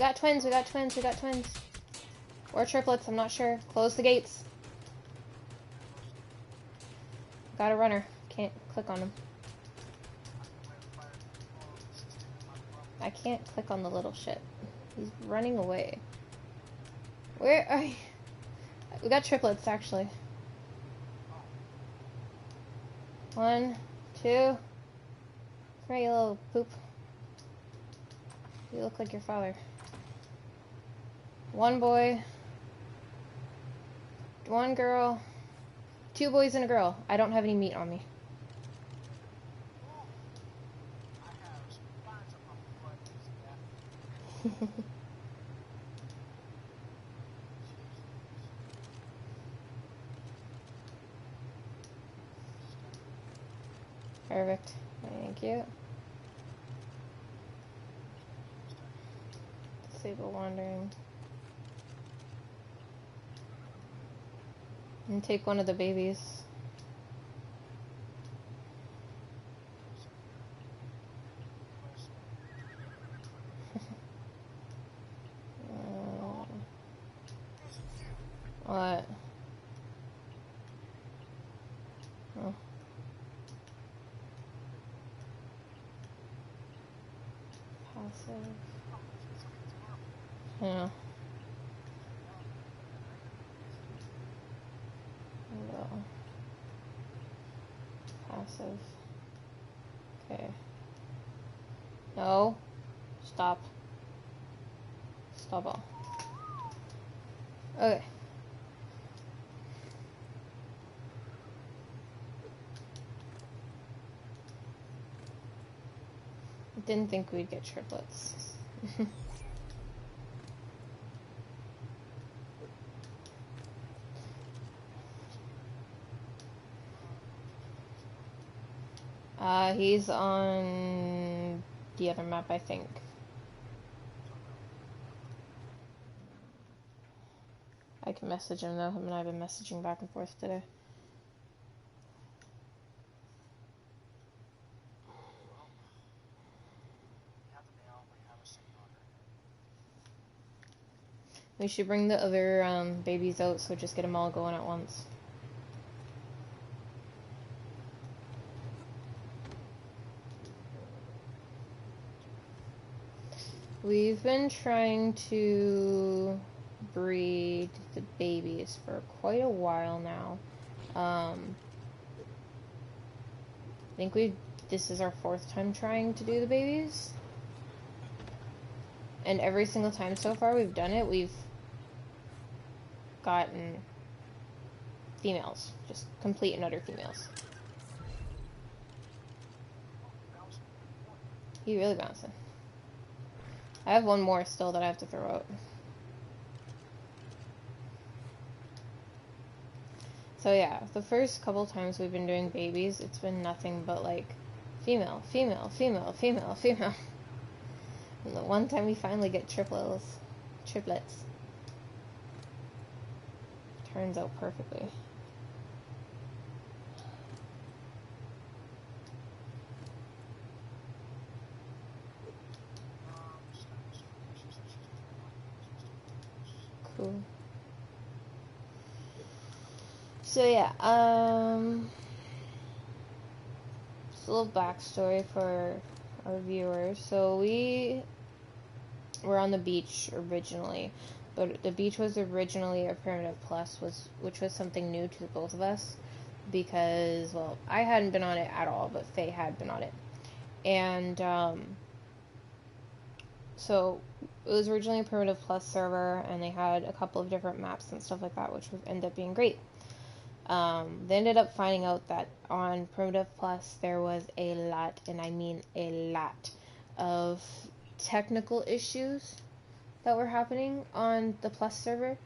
got twins, we got twins, we got twins. Or triplets, I'm not sure. Close the gates. Got a runner. Can't click on him. I can't click on the little shit. He's running away. Where are you? We got triplets, actually. 1, 2. Right, you little poop. You look like your father. 1 boy. 1 girl. 2 boys and a girl. I don't have any meat on me. Perfect. Thank you. Disable wandering. And take one of the babies. What? Oh. Passive. Yeah. No. Passive. Okay. No. Stop. Stop all. Okay. Didn't think we'd get triplets. He's on the other map, I think. I can message him though. Him and I have been messaging back and forth today. We should bring the other babies out, so just get them all going at once. We've been trying to breed the babies for quite a while now. I think this is our 4th time trying to do the babies. And every single time so far we've done it, we've gotten females. Just complete and utter females. He really bouncing. I have 1 more still that I have to throw out. So yeah, the first couple times we've been doing babies, it's been nothing but like female, female, female, female, female. And the one time we finally get triplets, turns out perfectly. Cool. So yeah, just a little backstory for our viewers. So we were on the beach originally, but the beach was originally a Primitive Plus, which was something new to both of us, because, well, I hadn't been on it at all, but Faye had been on it. And so it was originally a Primitive Plus server, and they had a couple of different maps and stuff like that, which ended up being great. They ended up finding out that on Primitive Plus there was a lot, and I mean a lot, of technical issues that were happening on the Plus server.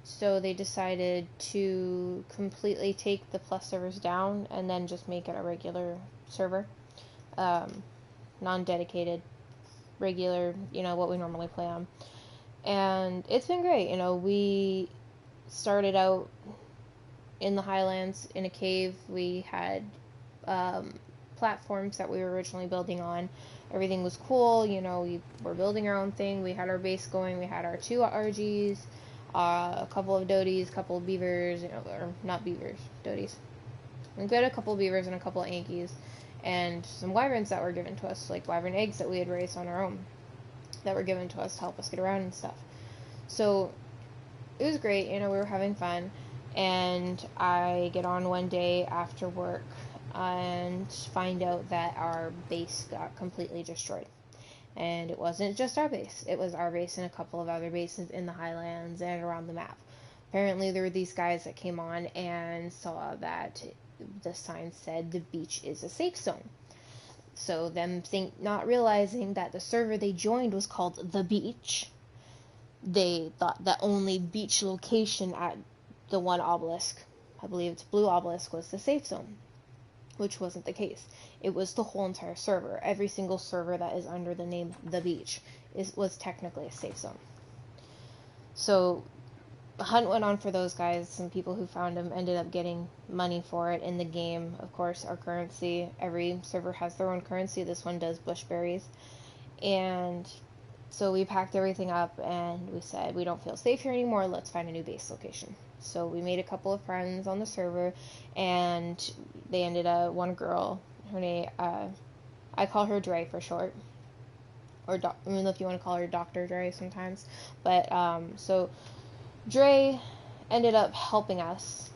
So they decided to completely take the Plus servers down and then just make it a regular server. Non-dedicated, regular, what we normally play on. And it's been great. We started out in the Highlands in a cave. We had platforms that we were originally building on. Everything was cool, you know, we were building our own thing. We had our base going. We had our 2 RGs, a couple of doties, a couple of beavers, you know, or not beavers, doties. We had a couple of beavers and a couple of Yankees, and some wyverns that were given to us, like wyvern eggs that we had raised on our own, that were given to us to help us get around and stuff. So it was great, you know, we were having fun, and I get on one day after work and find out that our base got completely destroyed. And it wasn't just our base, it was our base and a couple of other bases in the Highlands and around the map. Apparently there were these guys that came on and saw that the sign said the beach is a safe zone. So them not realizing that the server they joined was called The Beach, they thought that only beach location at the one obelisk, I believe it's Blue Obelisk, was the safe zone, which wasn't the case. It was the whole entire server. Every single server that is under the name The Beach was technically a safe zone. So the hunt went on for those guys. Some people who found them ended up getting money for it in the game. Of course, our currency, every server has their own currency. This one does bushberries. And so we packed everything up and we said, we don't feel safe here anymore, let's find a new base location. So we made a couple of friends on the server, and they ended up, one girl, her name, I call her Dre for short, or I mean, if you want to call her Dr. Dre sometimes, but so Dre ended up helping us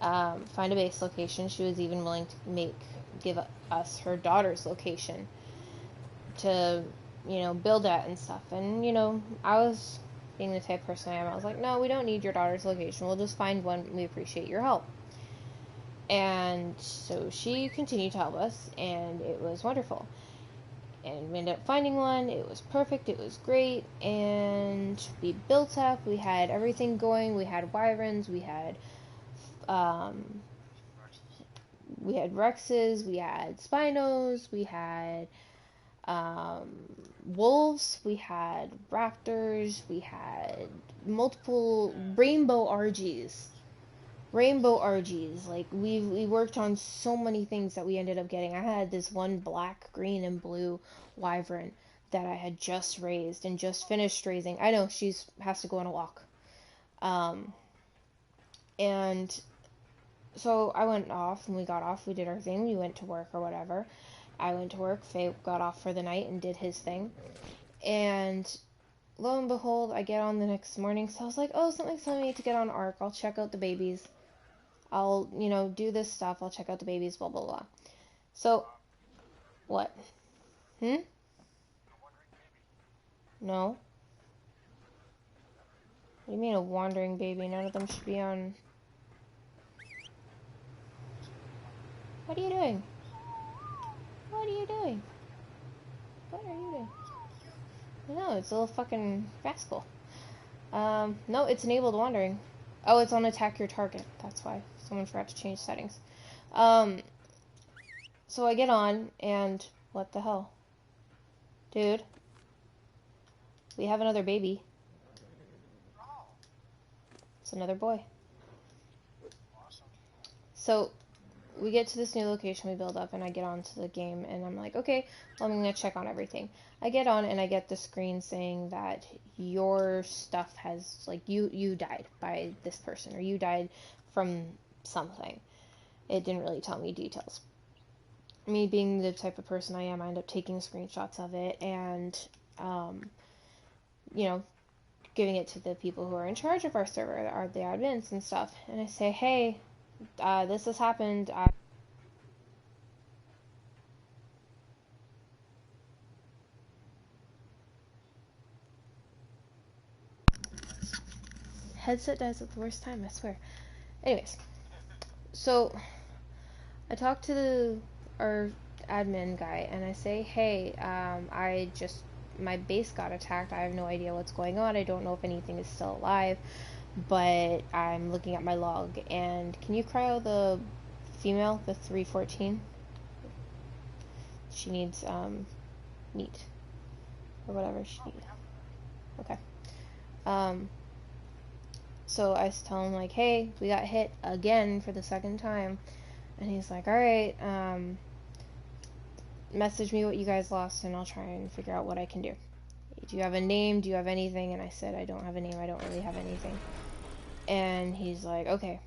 find a base location. She was even willing to give us her daughter's location to, you know, build at and stuff. And, you know, I was, being the type of person I am, I was like, no, we don't need your daughter's location, we'll just find one, we appreciate your help. And so she continued to help us, and it was wonderful. And we ended up finding one, it was perfect, it was great, and we built up, we had everything going, we had wyverns, we had Rexes, we had Spinos, we had wolves, we had raptors, we had multiple rainbow RGs. Like, we worked on so many things that we ended up getting. I had this one black, green, and blue wyvern that I had just raised and just finished raising. I know, has to go on a walk. And so I went off, and we got off, we did our thing, we went to work or whatever. I went to work, Faye got off for the night and did his thing. And lo and behold, I get on the next morning, so I was like, oh, something's telling me to get on Ark, I'll check out the babies. I'll, you know, do this stuff, I'll check out the babies, blah, blah, blah. So, what? No. What do you mean a wandering baby? None of them should be on... What are you doing? What are you doing? What are you doing? No, it's a little fucking rascal. No, it's enabled wandering. Oh, it's on attack your target. That's why. Someone forgot to change settings. So I get on, and what the hell? Dude. We have another baby. It's another boy. So we get to this new location, we build up, and I get onto the game, and I'm like, okay, well, I'm gonna check on everything. I get on, and I get the screen saying that your stuff has, like, you died by this person, or you died from something. It didn't really tell me details. Me being the type of person I am, I end up taking screenshots of it, and, you know, giving it to the people who are in charge of our server, are the admins and stuff, and I say, hey, this has happened. Headset dies at the worst time, I swear. Anyways, so I talk to our admin guy, and I say, hey, my base got attacked. I have no idea what's going on. I don't know if anything is still alive, but I'm looking at my log, and can you cryo the female, the 314? She needs meat or whatever she needs. Okay. So I tell him, like, hey, we got hit again for the second time, and he's like, all right, message me what you guys lost and I'll try and figure out what I can do. Do you have a name? Do you have anything? And I said, I don't have a name. I don't really have anything. And he's like, okay.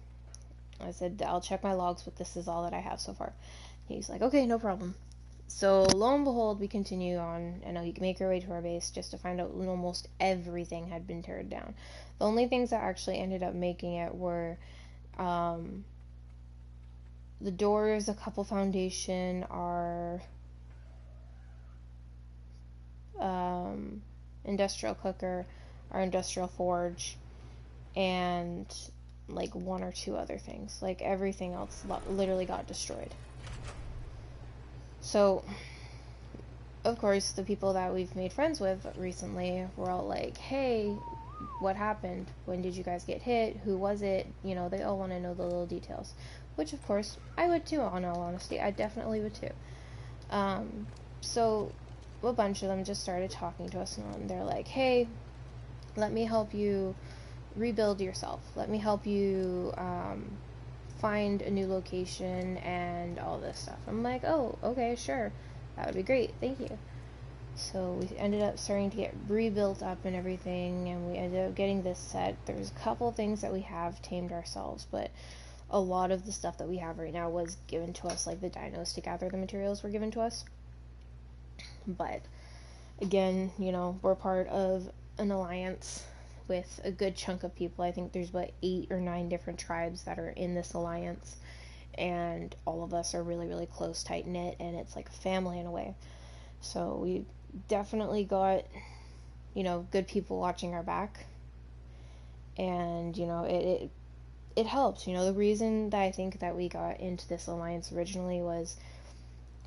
I said, I'll check my logs, but this is all that I have so far. He's like, okay, no problem. So lo and behold, we continue on, and we make our way to our base just to find out almost everything had been teared down. The only things that actually ended up making it were the doors, a couple foundation, our industrial cooker, our industrial forge, and like one or two other things. Like everything else literally got destroyed. So of course the people that we've made friends with recently were all like, hey, what happened? When did you guys get hit? Who was it? You know, they all want to know the little details, which of course I would too, in all honesty. I definitely would too. So a bunch of them just started talking to us, and they're like, hey, let me help you rebuild yourself. Let me help you find a new location and all this stuff. I'm like, oh, okay, sure. That would be great. Thank you. So we ended up starting to get rebuilt up and everything, and we ended up getting this set. There's a couple things that we have tamed ourselves, but a lot of the stuff that we have right now was given to us, like the dinos to gather the materials were given to us. But again, you know, we're part of an alliance with a good chunk of people. I think there's about 8 or 9 different tribes that are in this alliance, and all of us are really, really close, tight knit, and it's like a family in a way. So we definitely got, you know, good people watching our back, and you know, it helps. You know, the reason that I think that we got into this alliance originally was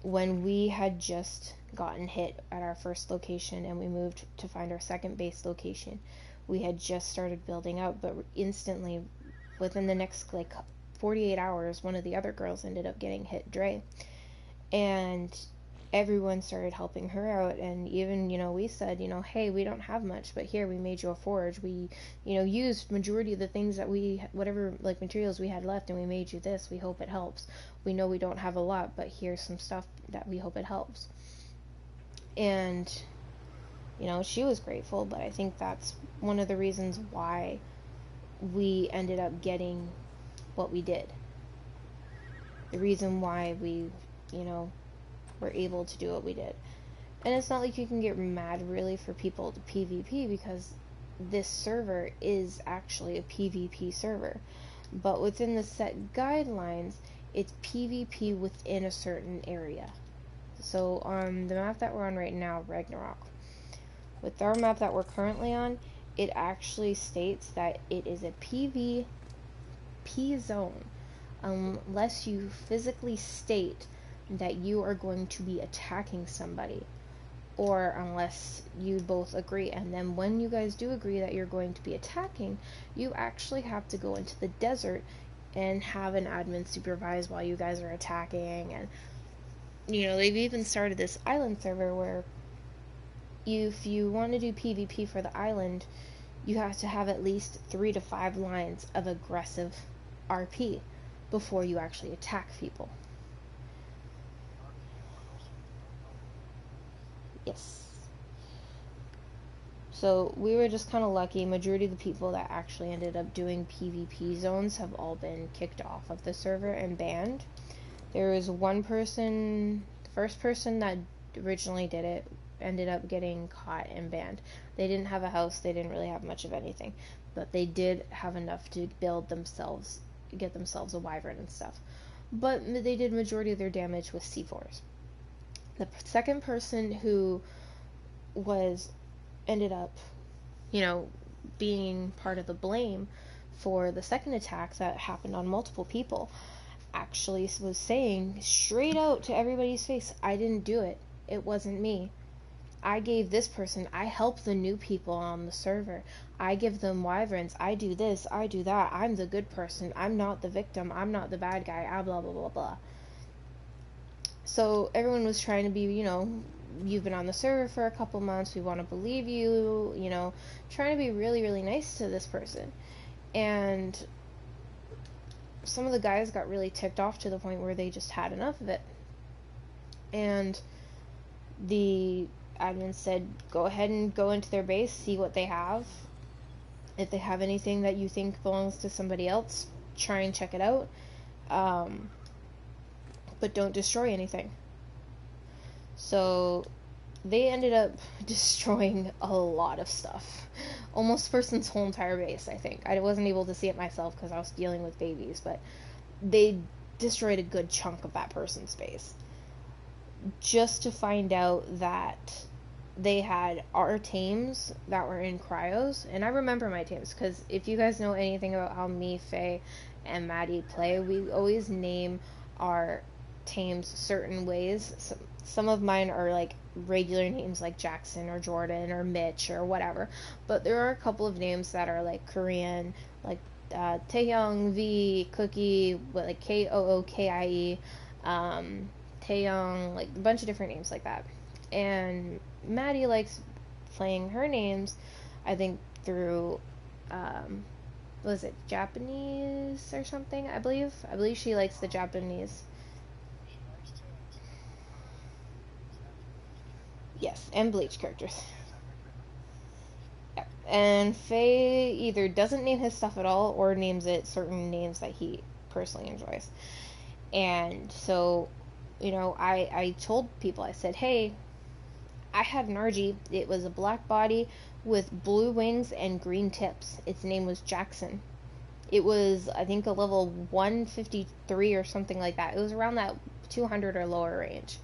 when we had just gotten hit at our first location and we moved to find our second base location. We had just started building out, but instantly within the next like 48 hours, one of the other girls ended up getting hit, Dre, and everyone started helping her out. And even, you know, we said, you know, hey, we don't have much, but here, we made you a forge. We, you know, used majority of the things that we, whatever like materials we had left, and we made you this. We hope it helps. We know we don't have a lot, but here's some stuff that we hope it helps. And you know, she was grateful, but I think that's one of the reasons why we ended up getting what we did. The reason why we, you know, were able to do what we did. And it's not like you can get mad really for people to PvP, because this server is actually a PvP server. But within the set guidelines, it's PvP within a certain area. So on the map that we're on right now, Ragnarok, with our map that we're currently on, it actually states that it is a PvP zone unless you physically state that you are going to be attacking somebody, or unless you both agree. And then when you guys do agree that you're going to be attacking, you actually have to go into the desert and have an admin supervise while you guys are attacking. And you know, they've even started this island server where if you want to do PvP for the island, you have to have at least 3 to 5 lines of aggressive RP before you actually attack people. Yes. So we were just kind of lucky. Majority of the people that actually ended up doing PvP zones have all been kicked off of the server and banned. There was one person, the first person that originally did it, ended up getting caught and banned. They didn't have a house, they didn't really have much of anything, but they did have enough to build themselves, get themselves a wyvern and stuff. But they did majority of their damage with C4s. The second person who ended up, you know, being part of the blame for the second attack that happened on multiple people, actually was saying straight out to everybody's face, I didn't do it. It wasn't me. I gave this person, I help the new people on the server. I give them wyverns. I do this, I do that. I'm the good person. I'm not the victim. I'm not the bad guy. Blah, blah, blah, blah. So everyone was trying to be, you know, you've been on the server for a couple months. We want to believe you, you know, trying to be really, really nice to this person. And some of the guys got really ticked off to the point where they just had enough of it. And the admin said, go ahead and go into their base, see what they have. If they have anything that you think belongs to somebody else, try and check it out. But don't destroy anything. So they ended up destroying a lot of stuff. Almost the person's whole entire base, I think. I wasn't able to see it myself because I was dealing with babies, but they destroyed a good chunk of that person's base. Just to find out that they had our tames that were in cryos. And I remember my tames, because if you guys know anything about how me, Faye, and Maddie play, we always name our tames certain ways. Some of mine are like regular names like Jackson or Jordan or Mitch or whatever, but there are a couple of names that are like Korean, like Taehyung, V, Cookie, like Kookie, Taeyong, like a bunch of different names like that. And Maddie likes playing her names, I think through was it Japanese or something? I believe she likes the Japanese. Yes, and Bleach characters. Yeah. And Faye either doesn't name his stuff at all or names it certain names that he personally enjoys. And so, I told people, I said, hey, I had an Argy. It was a black body with blue wings and green tips. Its name was Jackson. It was, I think, a level 153 or something like that. It was around that 200 or lower range.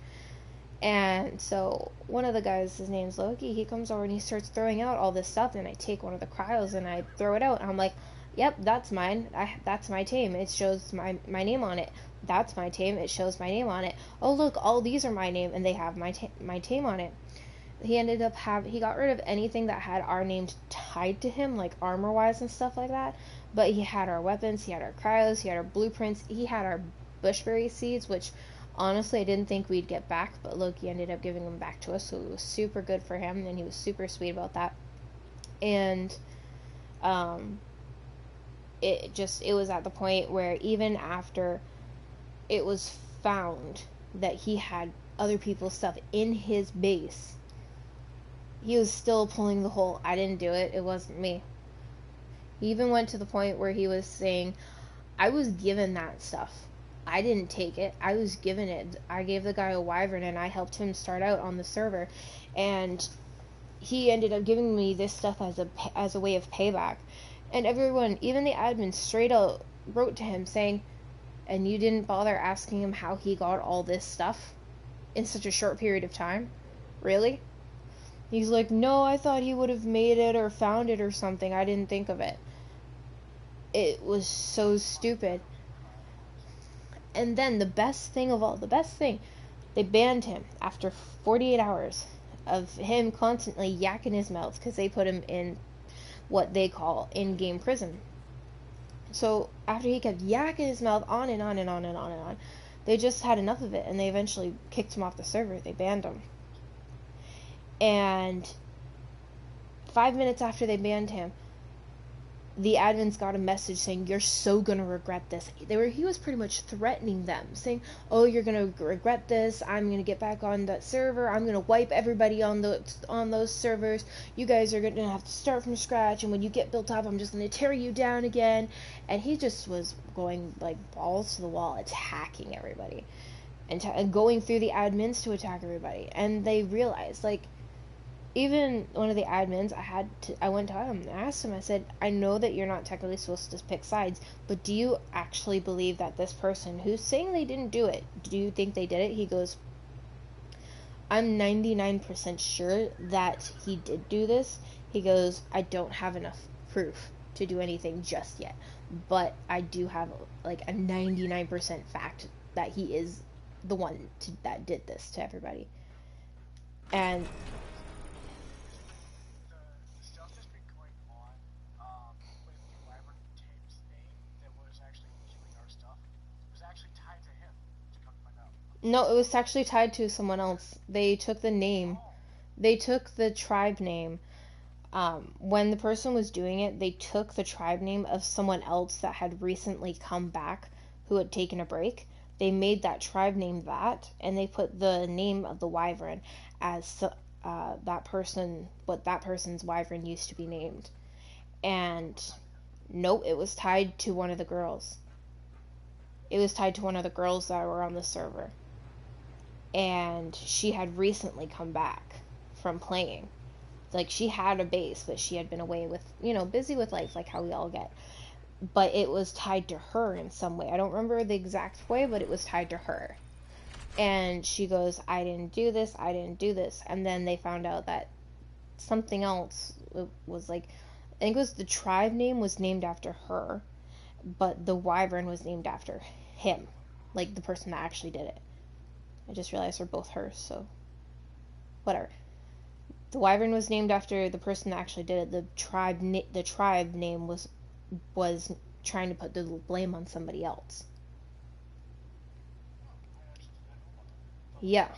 And so one of the guys, his name's Loki, he comes over and he starts throwing out all this stuff, and I take one of the cryos and I throw it out, and I'm like, yep, that's mine. That's my tame. It shows my name on it. That's my tame. It shows my name on it. Oh, look, all these are my name, and they have my tame on it. He ended up he got rid of anything that had our names tied to him, like armor-wise and stuff like that. But he had our weapons, he had our cryos, he had our blueprints, he had our bushberry seeds, which honestly I didn't think we'd get back, but Loki ended up giving them back to us, so it was super good for him, and he was super sweet about that. And it was at the point where even after it was found that he had other people's stuff in his base, he was still pulling the whole, I didn't do it, it wasn't me. He even went to the point where he was saying, I was given that stuff. I didn't take it. I was given it. I gave the guy a wyvern and I helped him start out on the server. And he ended up giving me this stuff as a way of payback. And everyone, even the admin, straight out wrote to him saying, and you didn't bother asking him how he got all this stuff in such a short period of time? Really? He's like, no, I thought he would have made it or found it or something. I didn't think of it. It was so stupid. And then the best thing, they banned him after 48 hours of him constantly yakking his mouth, because they put him in what they call in-game prison. So after he kept yakking his mouth on and on and on and on and on, they just had enough of it, and they eventually kicked him off the server. They banned him. And 5 minutes after they banned him, the admins got a message saying, you're so gonna regret this. He was pretty much threatening them, saying, oh, you're gonna regret this, I'm gonna get back on that server, I'm gonna wipe everybody on those servers, you guys are gonna have to start from scratch, and when you get built up, I'm just gonna tear you down again. And he just was going like balls to the wall, attacking everybody, and going through the admins to attack everybody. And they realized, like, even one of the admins, I went to him and asked him, I said, I know that you're not technically supposed to pick sides, but do you actually believe that this person who's saying they didn't do it, do you think they did it? He goes, I'm 99% sure that he did do this. He goes, I don't have enough proof to do anything just yet, but I do have like a 99% fact that he is the one that did this to everybody. And no, it was actually tied to someone else. They took the name. They took the tribe name. When the person was doing it, they took the tribe name of someone else that had recently come back, who had taken a break. they made that tribe name that, and they put the name of the wyvern as that person, what that person's wyvern used to be named. And nope, it was tied to one of the girls. It was tied to one of the girls that were on the server. And she had recently come back from playing. Like, she had a base, but she had been away with, busy with life, like how we all get. But it was tied to her in some way. I don't remember the exact way, but it was tied to her. And she goes, I didn't do this, I didn't do this. And then they found out that something else was like, I think it was the tribe name was named after her, but the wyvern was named after him, like the person that actually did it. I just realized they're both hers, so whatever. The wyvern was named after the person that actually did it. The tribe name was trying to put the blame on somebody else. Yeah.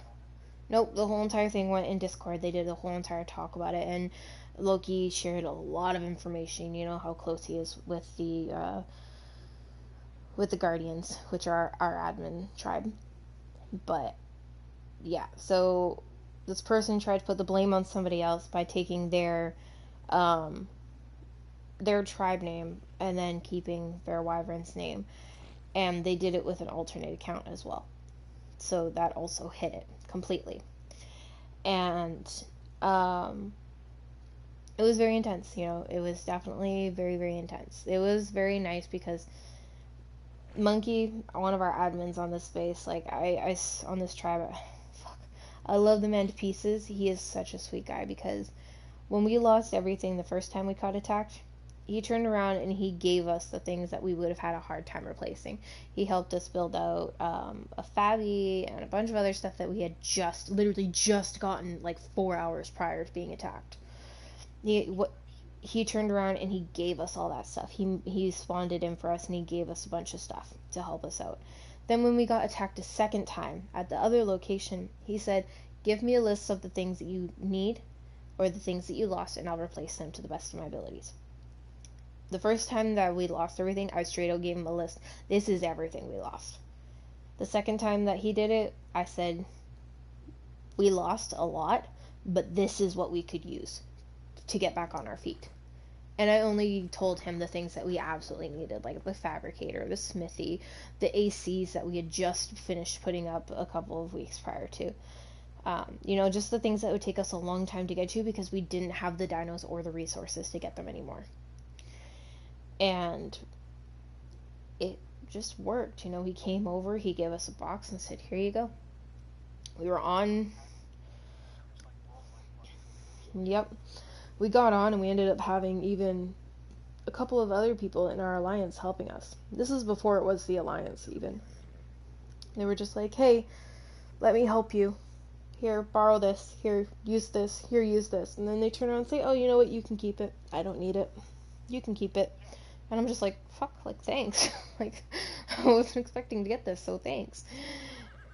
Nope, the whole entire thing went in Discord. They did a whole entire talk about it, and Loki shared a lot of information. You know how close he is with the Guardians, which are our admin tribe. But yeah, so this person tried to put the blame on somebody else by taking their tribe name and then keeping their wyvern's name, and they did it with an alternate account as well. So that also hit it completely. And it was very intense, it was definitely very, very intense. It was very nice because Monkey, one of our admins on this space, like I on this tribe, I love the man to pieces. He is such a sweet guy because when we lost everything the first time we got attacked, he turned around and he gave us the things that we would have had a hard time replacing. He helped us build out a Fabi and a bunch of other stuff that we had literally just gotten like 4 hours prior to being attacked. He turned around and he gave us all that stuff. He spawned it in for us and he gave us a bunch of stuff to help us out. Then when we got attacked a second time at the other location, he said, give me a list of the things that you need or the things that you lost and I'll replace them to the best of my abilities. The first time that we lost everything, I straight out gave him a list. This is everything we lost. The second time that he did it, I said, we lost a lot, but this is what we could use to get back on our feet. And I only told him the things that we absolutely needed, like the fabricator, the smithy, the ACs that we had just finished putting up a couple of weeks prior to. Just the things that would take us a long time to get to because we didn't have the dinos or the resources to get them anymore. And it just worked. He came over, he gave us a box and said, here you go. We were on. Yep. We got on and we ended up having even a couple of other people in our alliance helping us. This is before it was the alliance even. They were just like, hey, let me help you. Here, borrow this. Here, use this. Here, use this. And then they turn around and say, oh, you know what? You can keep it. I don't need it. You can keep it. And I'm just like, fuck, like, thanks. Like, I wasn't expecting to get this, so thanks.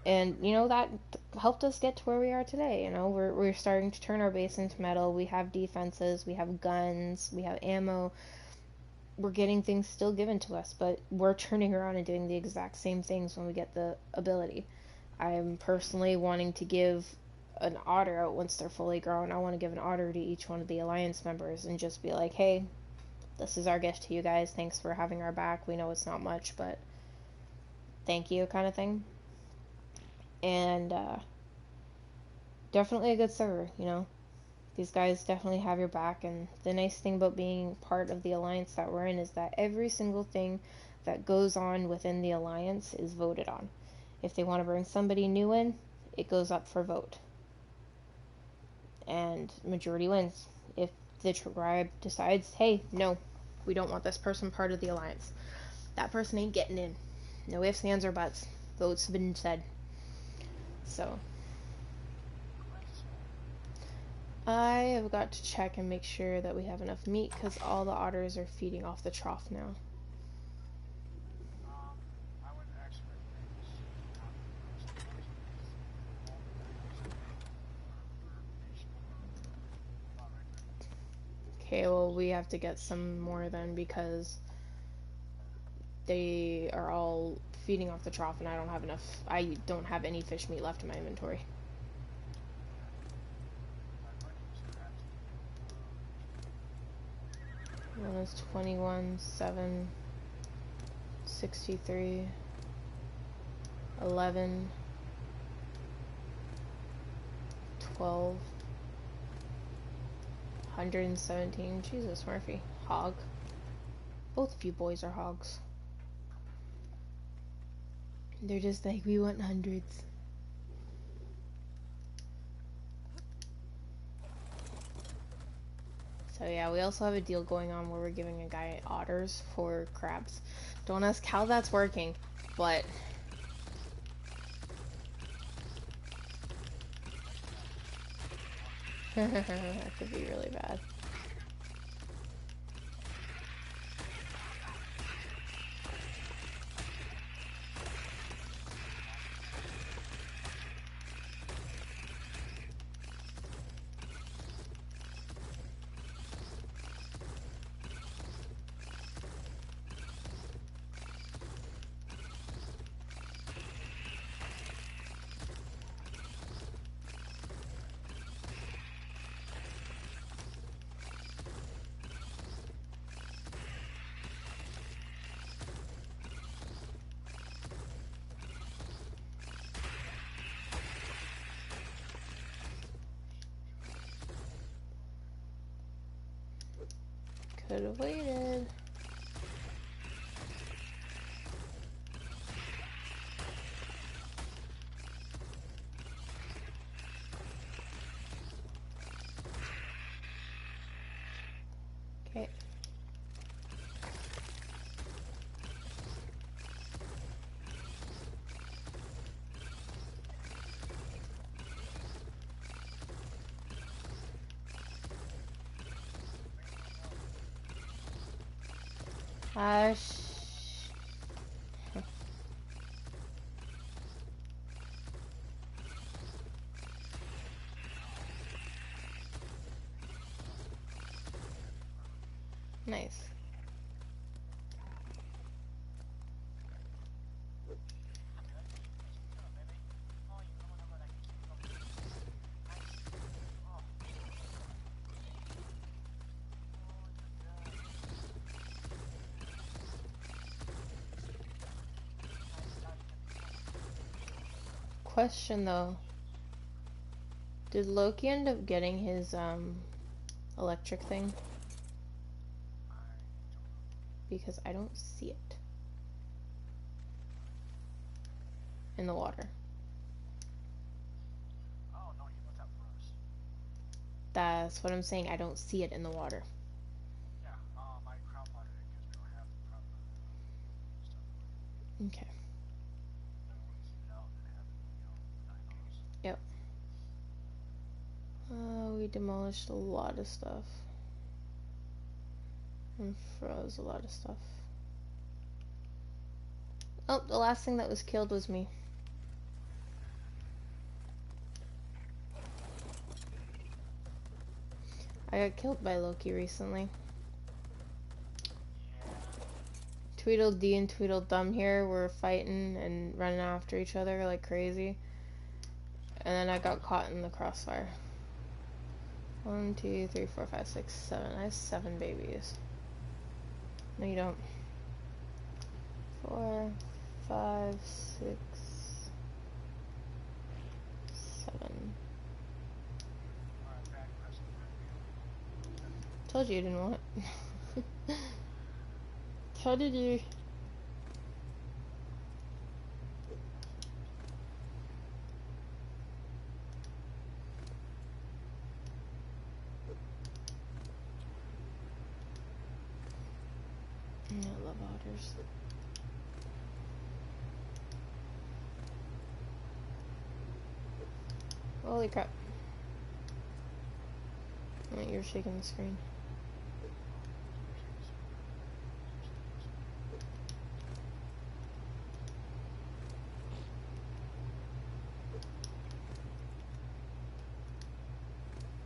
And, that helped us get to where we are today. We're starting to turn our base into metal. We have defenses. We have guns. We have ammo. We're getting things still given to us, but we're turning around and doing the exact same things when we get the ability. I'm personally wanting to give an otter out once they're fully grown. I want to give an otter to each one of the alliance members and just be like, hey, this is our gift to you guys. Thanks for having our back. We know it's not much, but thank you, kind of thing. And definitely a good server, These guys definitely have your back, and the nice thing about being part of the alliance that we're in is that every single thing that goes on within the alliance is voted on. If they want to bring somebody new in, it goes up for vote. And majority wins. If the tribe decides, hey, no, we don't want this person part of the alliance, that person ain't getting in. No ifs, ands, or buts. Votes have been said. So I have got to check and make sure that we have enough meat because all the otters are feeding off the trough now. Okay, well, we have to get some more then because they are all feeding off the trough, and I don't have enough. I don't have any fish meat left in my inventory. One is 21, 7, 63, 11, 12, 117. Jesus, Murphy. Hog. Both of you boys are hogs. They're just like, we want hundreds. So yeah, we also have a deal going on where we're giving a guy otters for crabs. Don't ask how that's working, but that could be really bad. Could have waited. Okay. Nice. Question though, did Loki end up getting his electric thing? Because I don't see it in the water. Oh no, you looked up first. That's what I'm saying. I don't see it in the water. Yeah, my crowd watered it because we don't have the proper stuff. Okay. Then we'll keep it out and have it, 9 hours. Yep. We demolished a lot of stuff. And froze a lot of stuff. Oh, the last thing that was killed was me. I got killed by Loki recently. Tweedledee and Tweedledum here were fighting and running after each other like crazy. And then I got caught in the crossfire. 1, 2, 3, 4, 5, 6, 7. I have 7 babies. No, you don't. 4, 5, 6, 7. Told you didn't want it. How did you? I love otters. Holy crap. Wait, you're shaking the screen.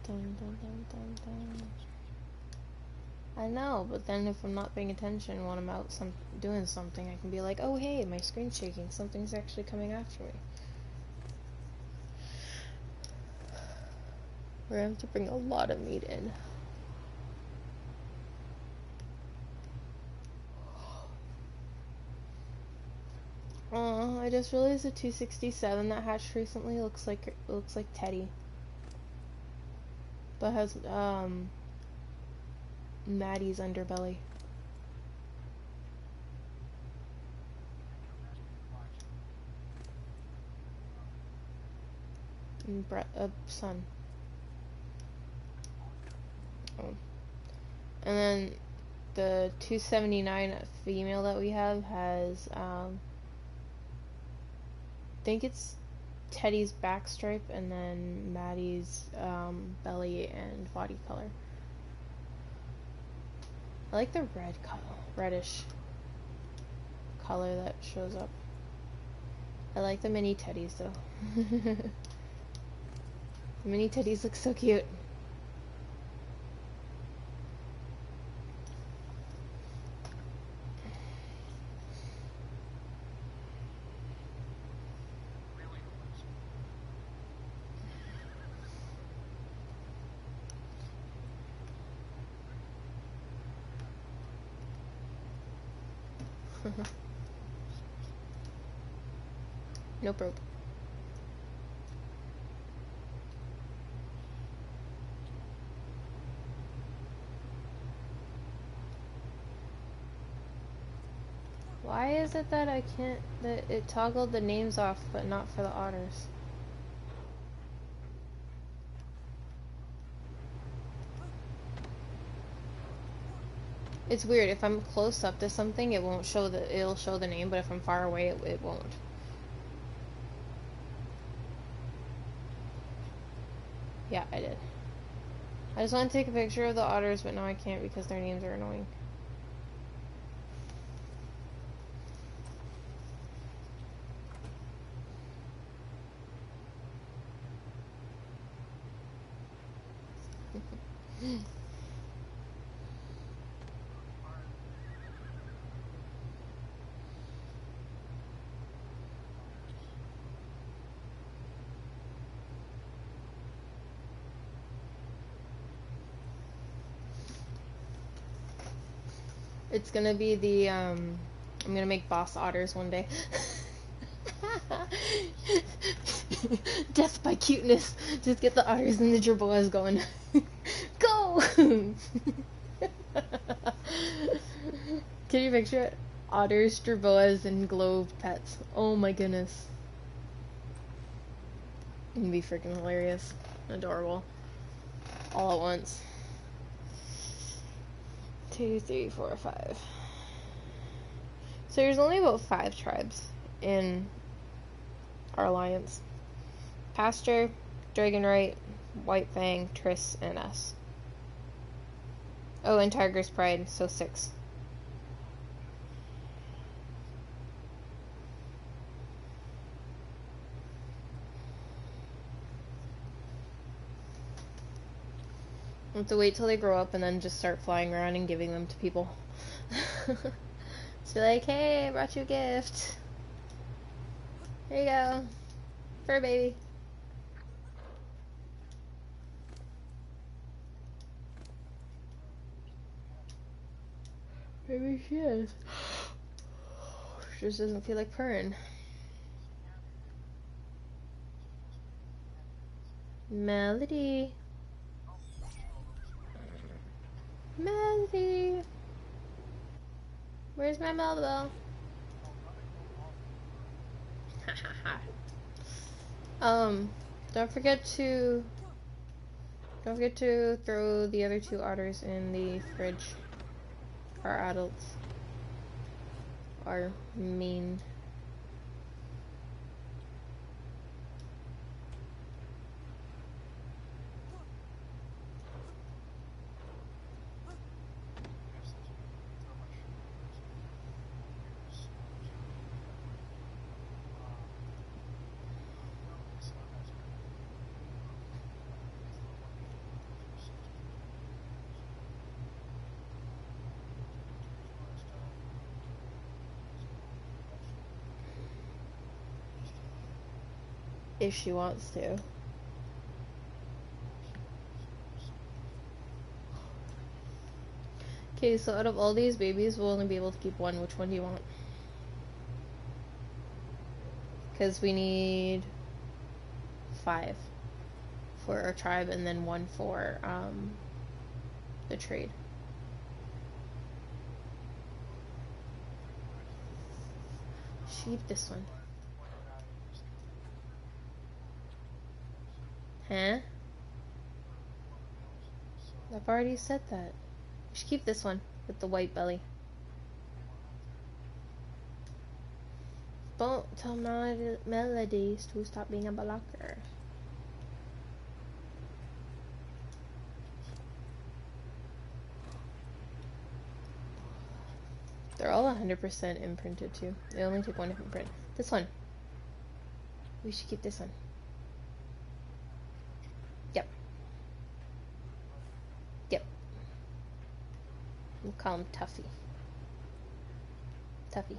Dun, dun, dun, dun, dun. I know, but then if I'm not paying attention when I'm out doing something, I can be like, oh hey, my screen's shaking, something's actually coming after me. We're gonna have to bring a lot of meat in. I just realized the 267 that hatched recently looks like Teddy, but has Maddie's underbelly. And son. Oh. And then the 279 female that we have has I think it's Teddy's back stripe and then Maddie's belly and body color. I like the reddish color that shows up. I like the mini teddies though. The mini teddies look so cute. Nope, rope. Why is it that I can't, that it toggled the names off but not for the otters? It's weird, if I'm close up to something it won't show it'll show the name, but if I'm far away it won't. Yeah, I did. I just want to take a picture of the otters, but now I can't because their names are annoying. It's gonna be the, I'm gonna make boss otters one day. Death by cuteness. Just get the otters and the jerboas going. Go! Can you picture it? Otters, jerboas, and globe pets. Oh my goodness. It'd be freaking hilarious. Adorable. All at once. 2, 3, 4, 5. So there's only about 5 tribes in our alliance. Pasture, Dragonrite, White Fang, Triss, and us. Oh, and Tiger's Pride, so 6. I have to wait till they grow up and then just start flying around and giving them to people. Just be like, hey, I brought you a gift. Here you go. Fur baby. Maybe she is. She just doesn't feel like purring. Melody. Melody. Where's my Melody? Don't forget to throw the other 2 otters in the fridge. Our adults. Our mean. If she wants to. Okay, so out of all these babies, we'll only be able to keep one. Which one do you want? Because we need 5 for our tribe and then 1 for the trade. Keep this one. Huh? I've already said that. We should keep this one with the white belly. Don't tell Melodies to stop being a blocker. They're all 100% imprinted too. They only took 1 imprint. This one. We should keep this one. Yep. Yep. We'll call him Tuffy. Tuffy.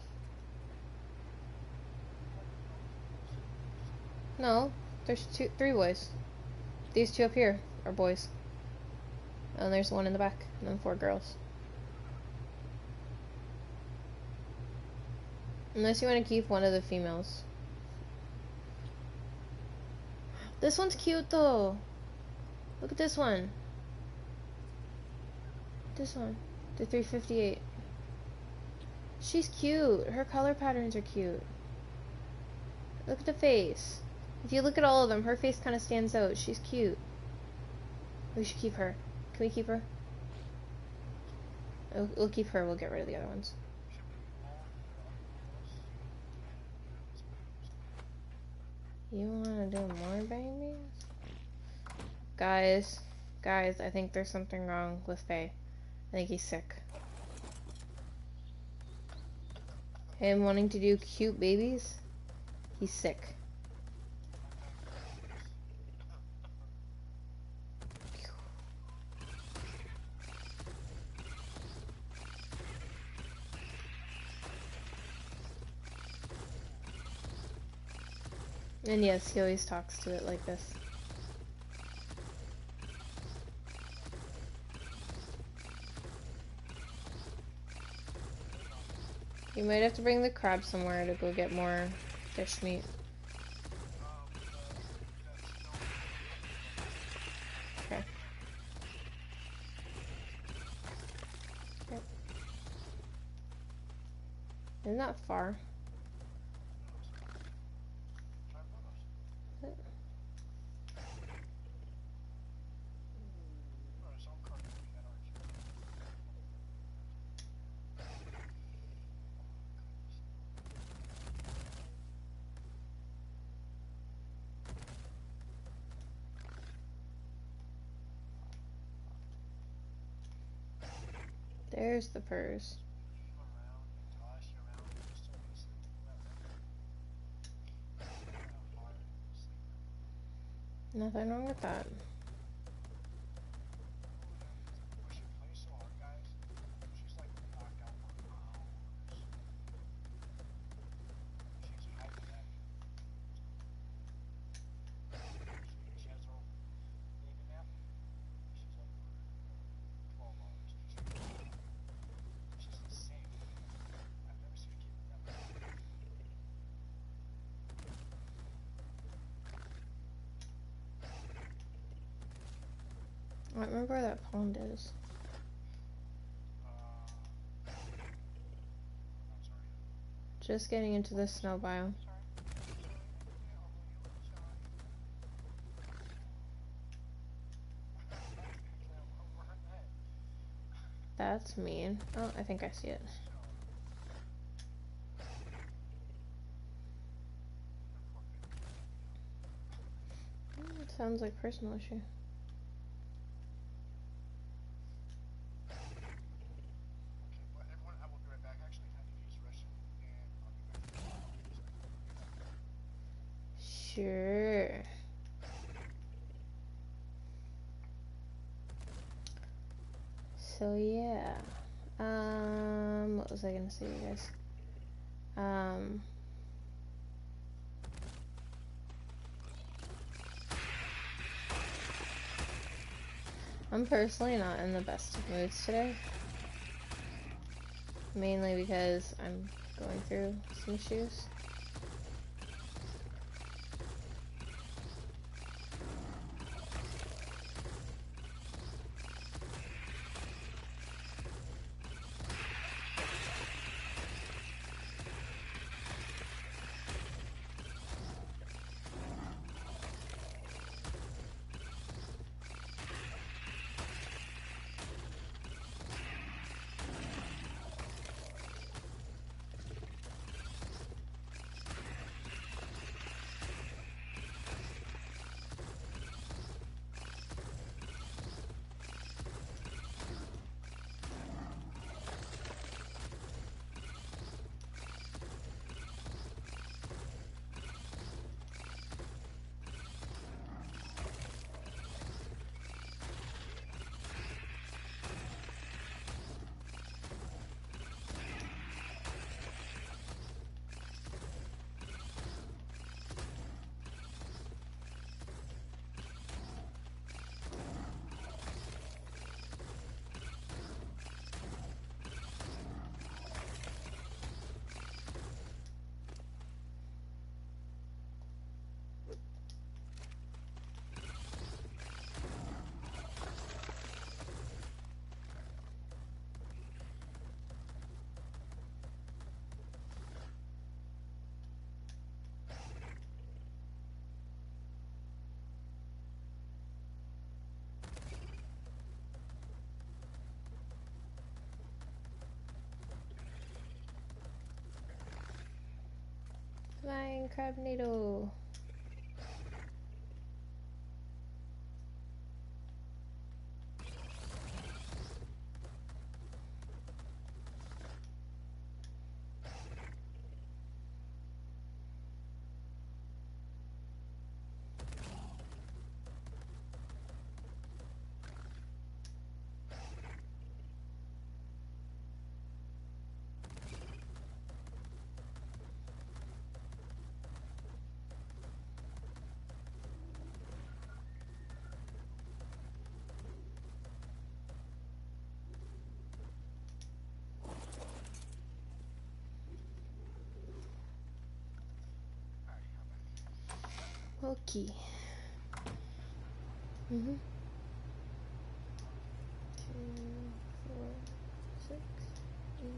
No, there's 3 boys. These 2 up here are boys. And there's 1 in the back, and then 4 girls. Unless you want to keep one of the females. This one's cute though. Look at this one. This one. The 358. She's cute. Her color patterns are cute. Look at the face. If you look at all of them, her face kind of stands out. She's cute. We should keep her. Can we keep her? We'll keep her. We'll get rid of the other ones. You want to do more babies? Guys, I think there's something wrong with Faye. I think he's sick. Him wanting to do cute babies? He's sick. And yes, he always talks to it like this. You might have to bring the crab somewhere to go get more fish meat. Okay. Yep. Isn't that far? There's the purse. Nothing wrong with that. I don't remember where that pond is. Just getting into the snow biome. That's mean. Oh, I think I see it. It sounds like personal issue. Sure. So yeah. What was I gonna say, you guys? I'm personally not in the best of moods today. Mainly because I'm going through some issues. Flying Crabnado. Okay. 2, 4, 6, 8.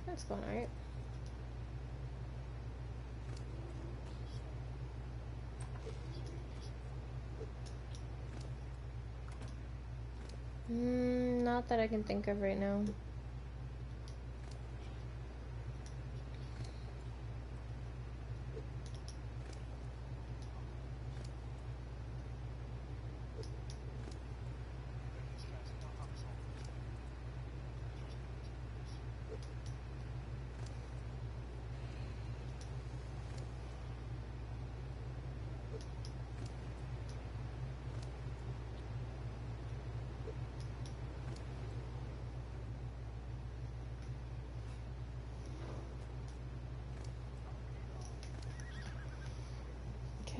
That's going alright. Not that I can think of right now.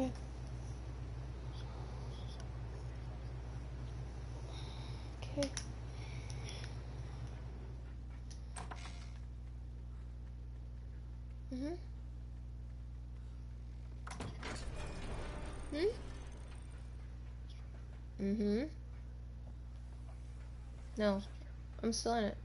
Okay. Okay. Hmm. No, I'm still in it.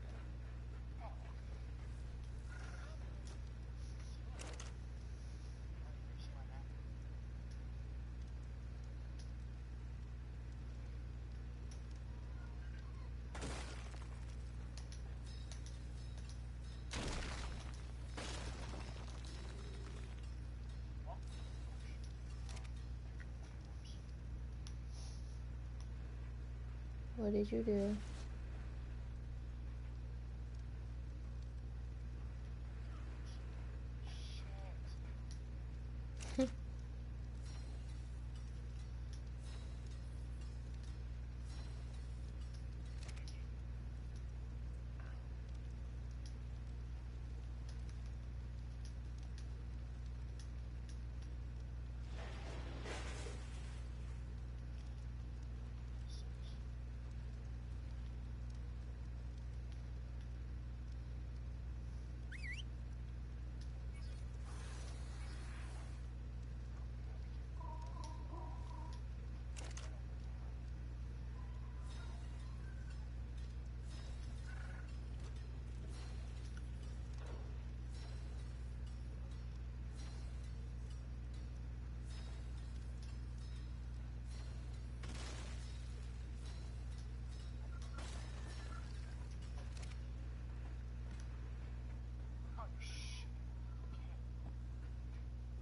What did you do?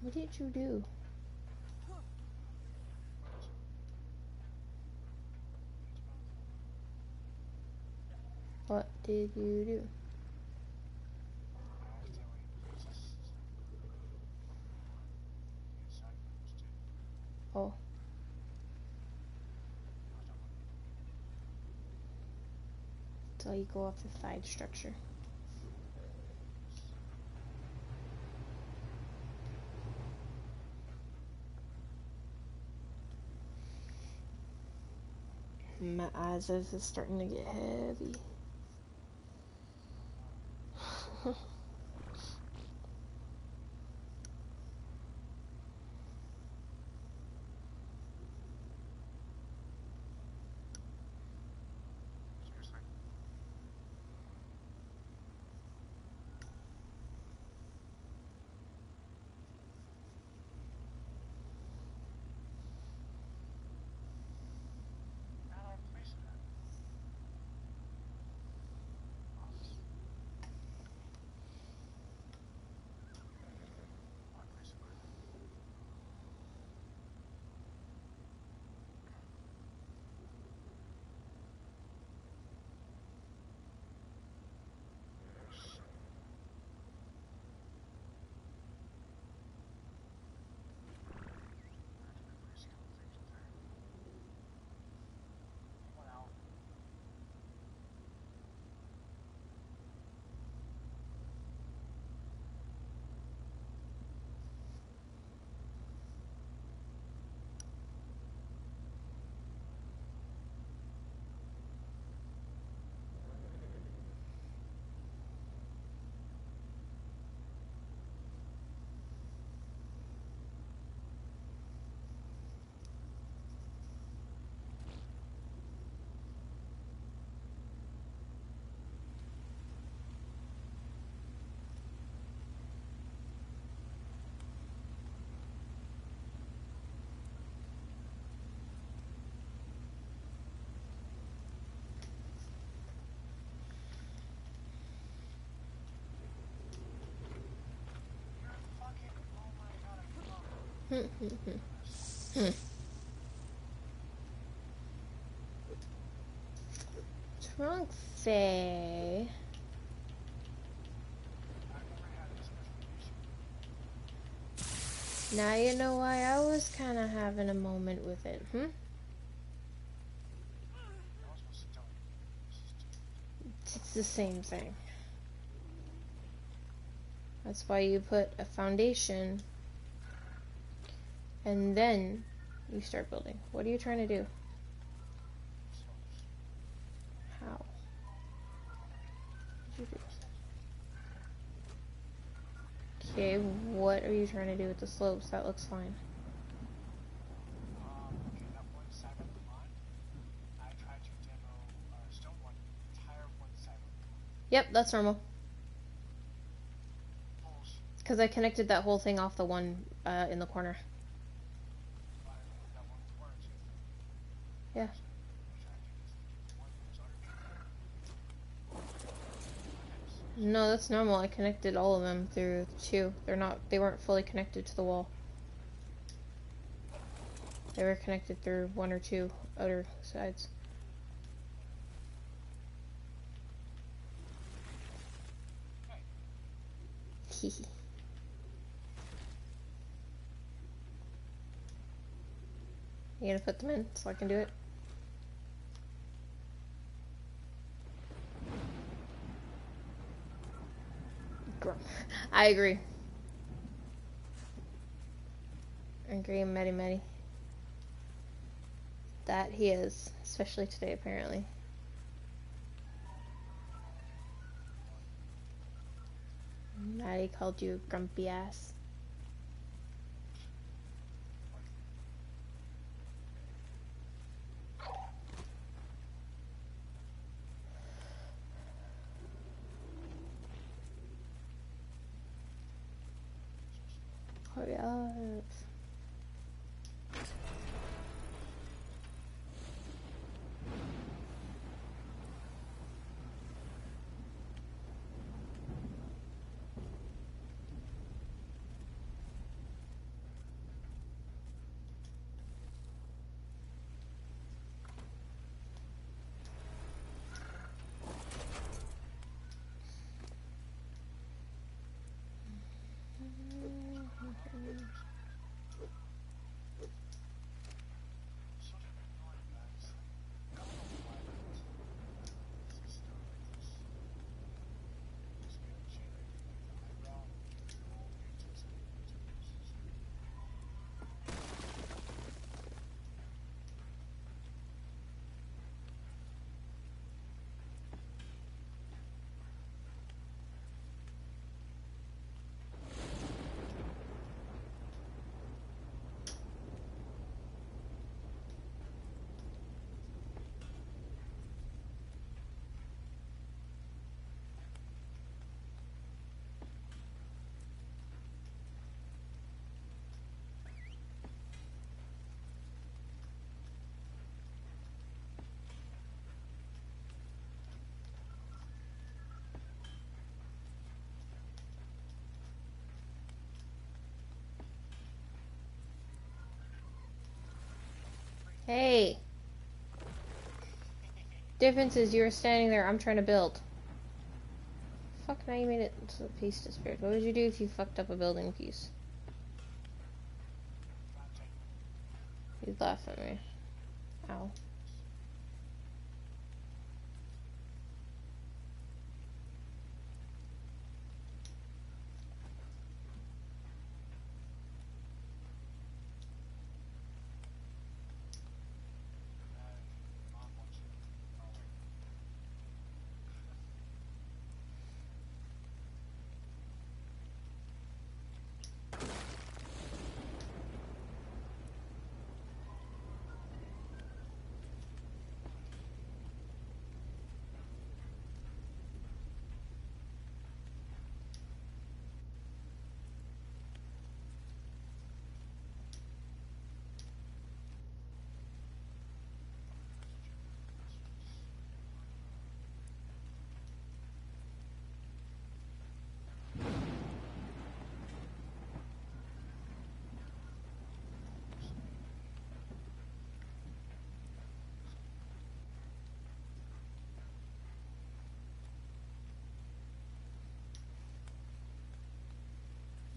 What did you do? What did you do? Oh. So you go off the side structure. My eyes are just starting to get heavy. What's wrong, Faye? Now you know why I was kind of having a moment with it, It's the same thing. That's why you put a foundation and then you start building. What are you trying to do? How? What did you do? Okay, what are you trying to do with the slopes? That looks fine. Okay, that one side of the line, I tried to demo stone one entire one side of the line. Yep, that's normal. Bullshit. Because I connected that whole thing off the one in the corner. That one corner too. Yeah. No, that's normal. I connected all of them through two. They weren't fully connected to the wall. They were connected through one or two outer sides. Hehe. You gonna put them in so I can do it? I agree. I agree, Medi. That he is, especially today, apparently. Maddie called you grumpy ass. Hurry up. Hey! Difference is you were standing there, I'm trying to build. Fuck, now you made it so the piece disappeared. What would you do if you fucked up a building piece? You'd laugh at me. Ow.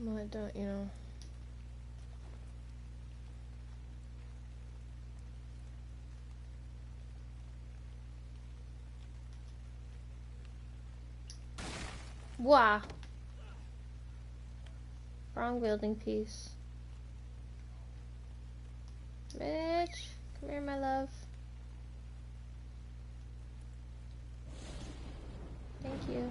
Well, I don't, you know. Wah! Wrong building piece. Mitch! Come here, my love. Thank you.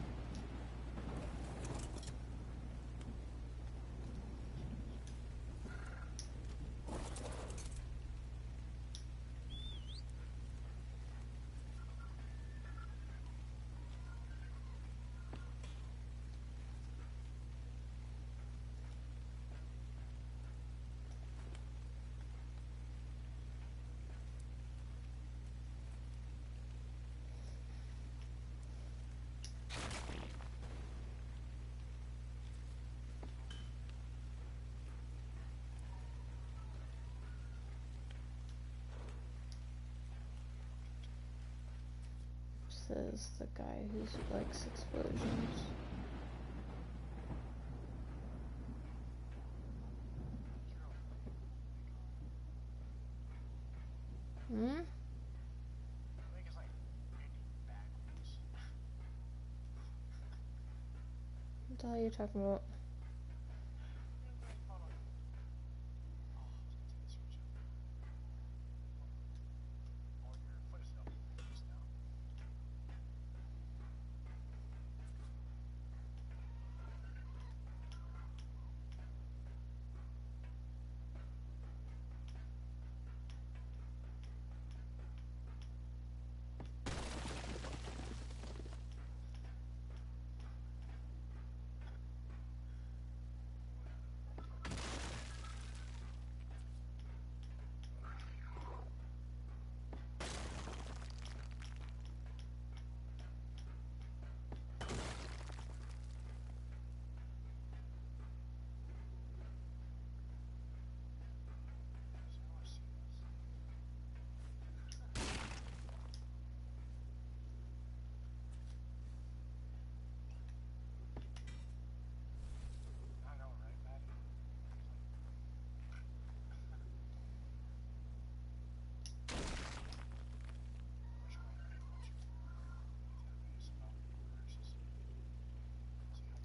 Says the guy who likes explosions. Hmm? What the hell are you talking about?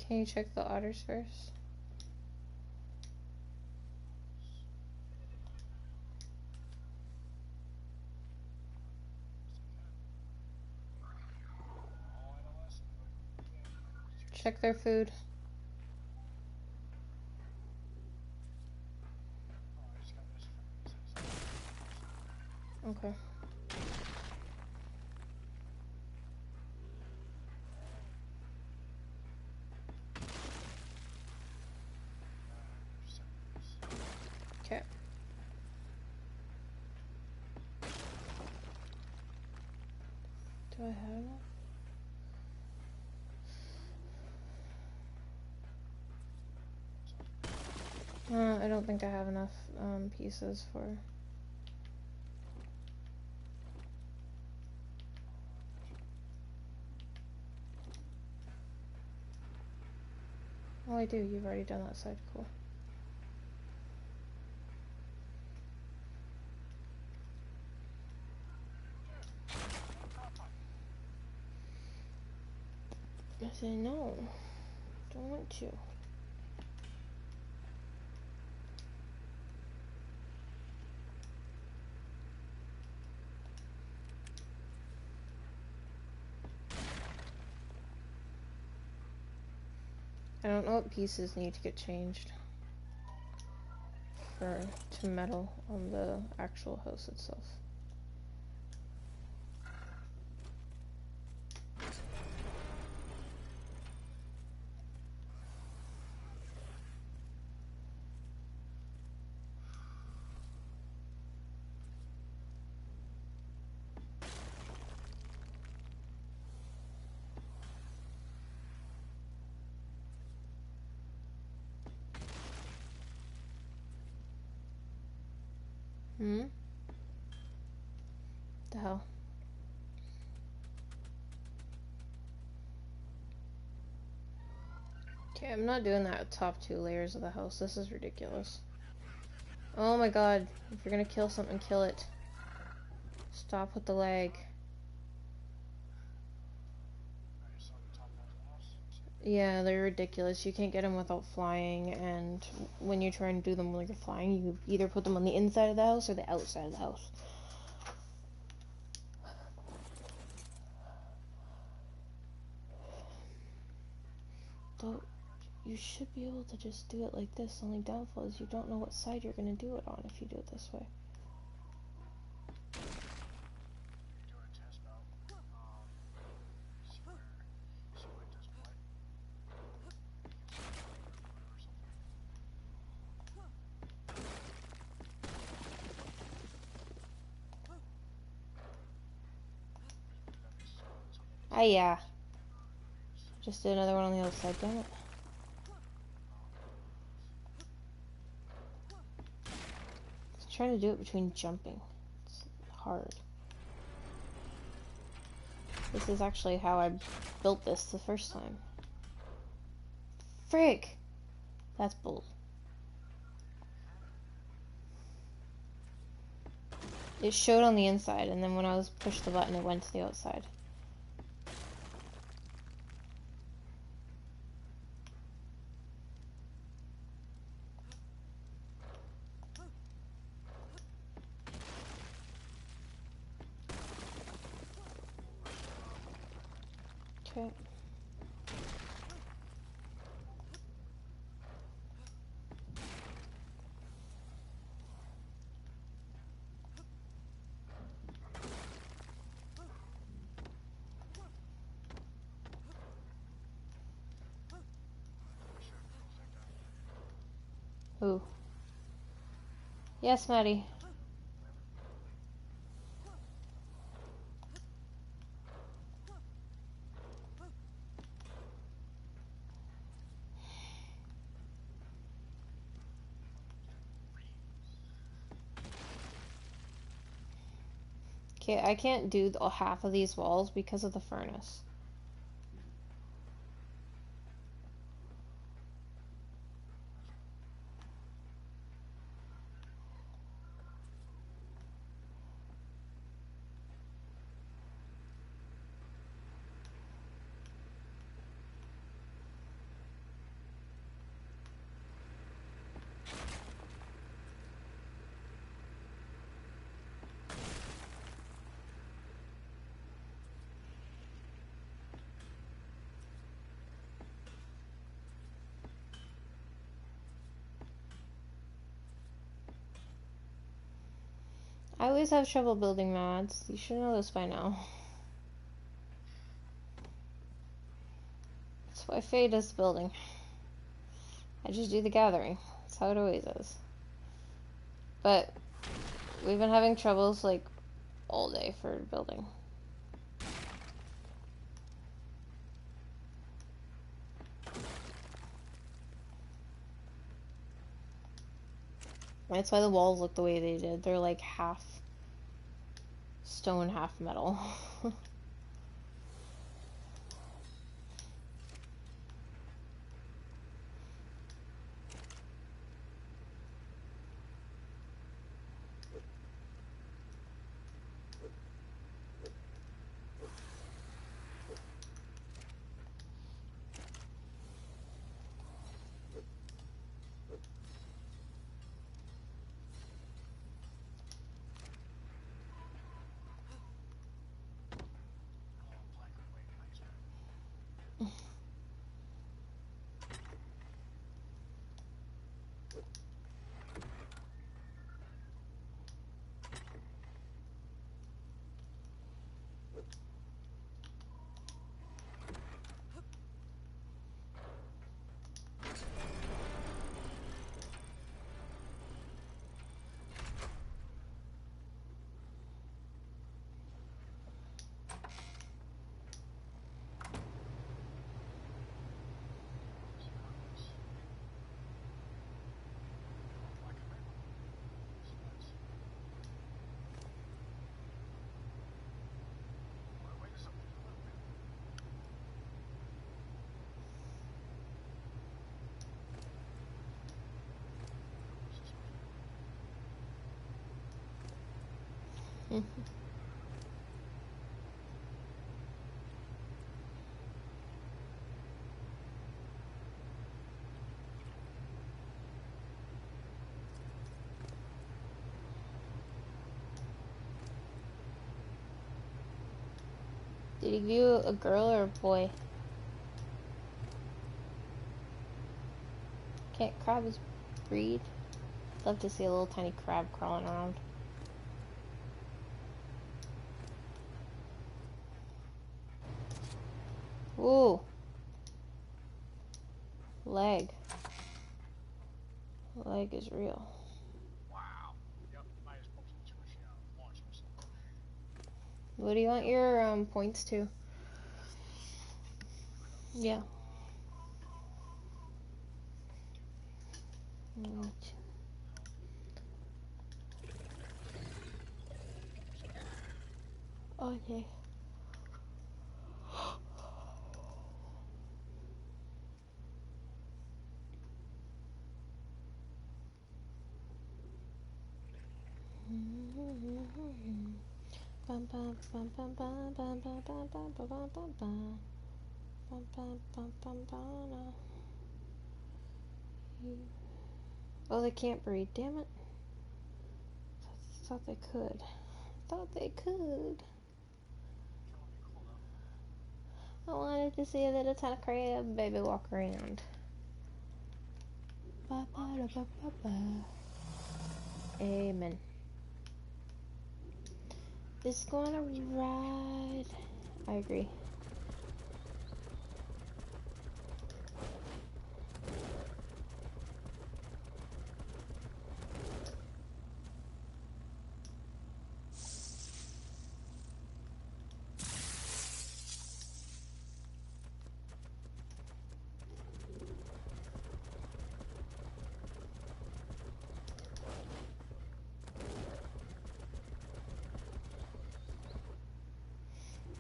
Can you check the otters first? Check their food. Okay. Okay. Do I have enough? I don't think I have enough pieces for Oh, I do. You've already done that side. Cool. I said no. Don't want to. I don't know what pieces need to get changed to metal on the actual house itself. The hell? Okay, I'm not doing that top 2 layers of the house. This is ridiculous. Oh my god. If you're gonna kill something, kill it. Stop with the lag. Yeah, they're ridiculous. You can't get them without flying, and when you try and do them while you're flying, you either put them on the inside of the house or the outside of the house. Though, you should be able to just do it like this. The only downfall is you don't know what side you're going to do it on if you do it this way. Ah, yeah. Just did another one on the other side, damn it. I'm trying to do it between jumping. It's hard. This is actually how I built this the first time. Frick! That's bull. It showed on the inside, and then when I was pushed the button, it went to the outside. Okay. Ooh. Yes, Maddie. Okay, I can't do half of these walls because of the furnace. I always have trouble building mods. You should know this by now. That's why Faye does the building. I just do the gathering. That's how it always is. But we've been having troubles like all day for building. That's why the walls look the way they did. They're like half stone, half metal. Did he give you a girl or a boy? Can't crabs breed? Love to see a little tiny crab crawling around. Ooh. Leg. Leg is real. Wow. Yep, might as well keep switching out launch missile. What do you want your points to? Yeah. Okay. Oh, they can't breed. Damn it. Thought they could. Thought they could. I wanted to see a little tiny crab baby walk around. Ba, ba, da, ba, ba, ba. Amen. It's gonna ride. I agree.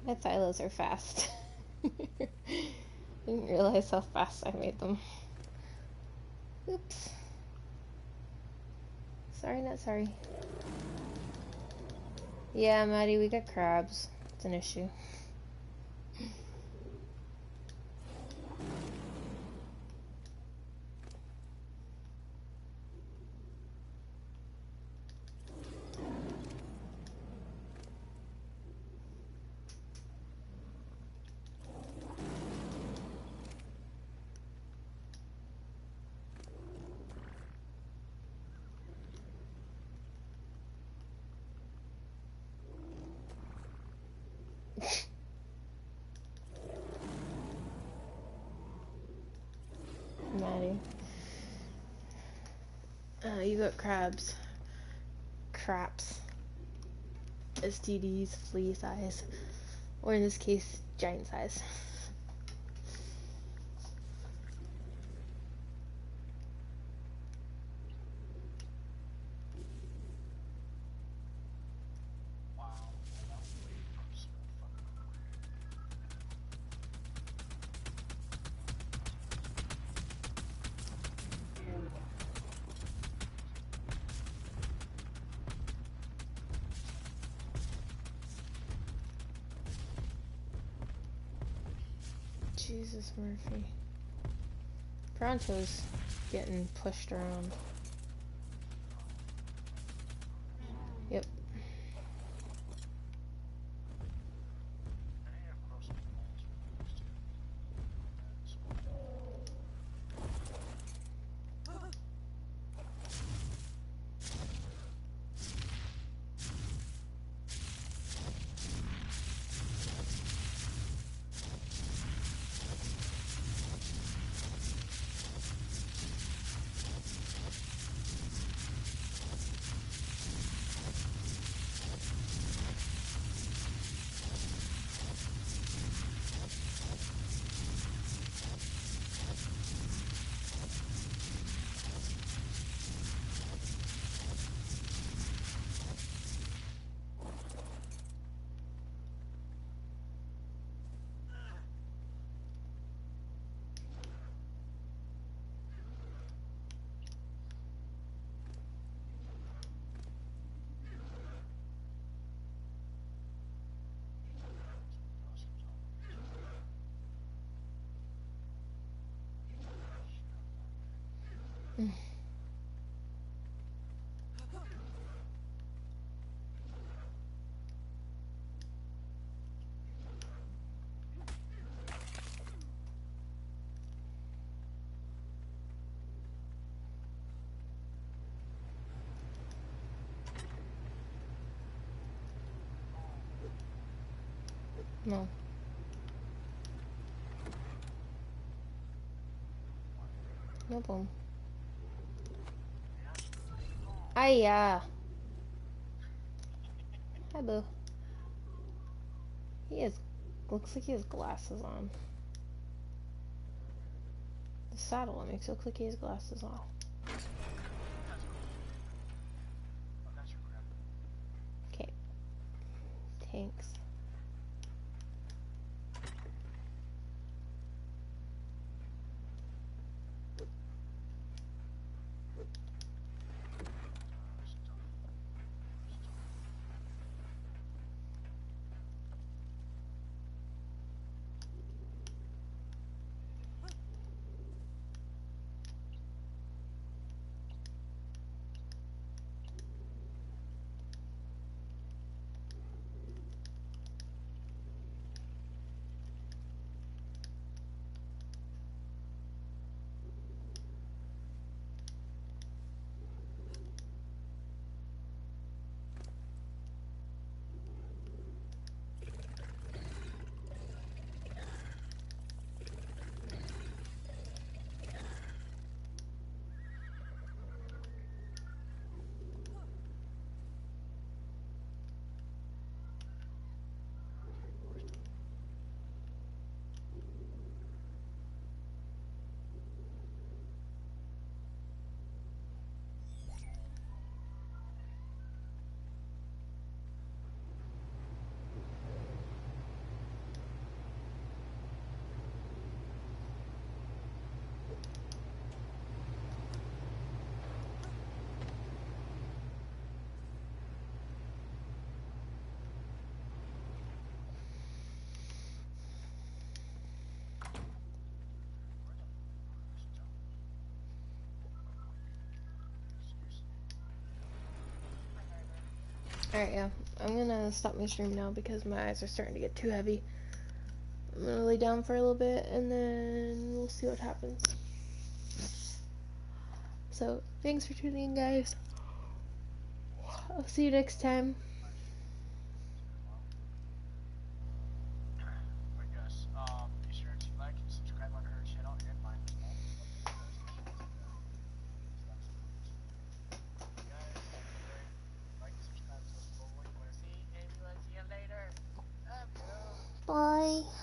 My silos are fast. Didn't realize how fast I made them. Oops. Sorry, not sorry. Yeah, Maddie, we got crabs. It's an issue. Maddie. You got crabs. Craps. STDs, flea size. Or in this case, giant size. Wow. That was way so fucking Jesus, Murphy. Pronto's getting pushed around. Yep. I need to grow some balls for those too. Mm. No. No problem. Hiya. Hi, boo. He has, looks like he has glasses on. The saddle, it makes it look like he has glasses on. That's cool. Oh, that's your grandpa. Okay. Thanks. Stuff. Alright, yeah. I'm gonna stop my stream now because my eyes are starting to get too heavy. I'm gonna lay down for a little bit and then we'll see what happens. So, thanks for tuning in, guys. I'll see you next time. But yes, be sure to like and subscribe on her channel and mine as well. Guys, like and subscribe to us. What you want to see, and we'll see you later. Bye. Bye.